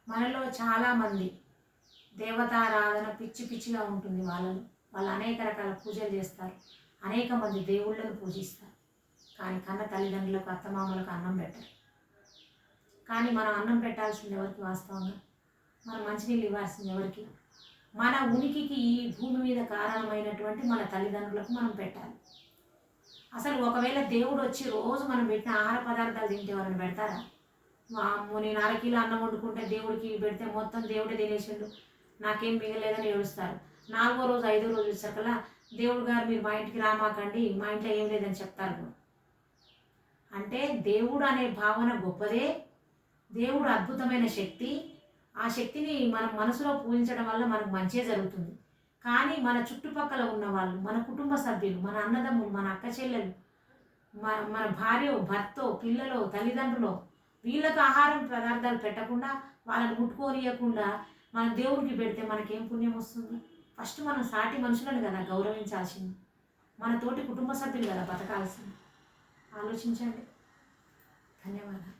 మనలో చాలామంది దేవతారాధన పిచ్చి పిచ్చిగా ఉంటుంది వాళ్ళలో. వాళ్ళు అనేక రకాల పూజలు చేస్తారు, అనేక మంది దేవుళ్ళను పూజిస్తారు. కానీ కన్న తల్లిదండ్రులకు అత్తమామలకు అన్నం పెట్టరు. కానీ మనం అన్నం పెట్టాల్సింది ఎవరికి? వాస్తవంగా మనం మంచినీళ్ళు ఇవ్వాల్సింది ఎవరికి? మన ఉనికికి ఈ భూమి మీద కారణమైనటువంటి మన తల్లిదండ్రులకు మనం పెట్టాలి. అసలు ఒకవేళ దేవుడు వచ్చి రోజు మనం పెట్టిన ఆహార పదార్థాలు తింటే ఎవరైనా పెడతారా? అమ్మో, నేను అరకిలో అన్నం వండుకుంటే దేవుడికి పెడితే మొత్తం దేవుడే తినేసిండు, నాకేం మిగలేదని ఏడుస్తారు. 4వ రోజు 5వ రోజు వచ్చాకల్లా దేవుడు గారు మీరు మా ఇంటికి రామాకండి, మా ఇంట్లో ఏం లేదని చెప్తారు. అంటే దేవుడు అనే భావన గొప్పదే, దేవుడు అద్భుతమైన శక్తి. ఆ శక్తిని మనం మనసులో పూజించడం వల్ల మనకు మంచే జరుగుతుంది. కానీ మన చుట్టుపక్కల ఉన్న వాళ్ళు, మన కుటుంబ సభ్యులు, మన అన్నదమ్ములు, మన అక్క చెల్లెలు, మన భార్య భర్తో పిల్లలో తల్లిదండ్రులు, వీళ్ళకు ఆహారం పదార్థాలు పెట్టకుండా, వాళ్ళని ముట్టుకోనియకుండా మన దేవుడికి పెడితే మనకేం పుణ్యం వస్తుంది? ఫస్ట్ మనం సాటి మనుషులను కదా గౌరవించాల్సింది, మన తోటి కుటుంబ సభ్యులు కదా బతకాల్సింది. ఆలోచించండి. ధన్యవాదాలు.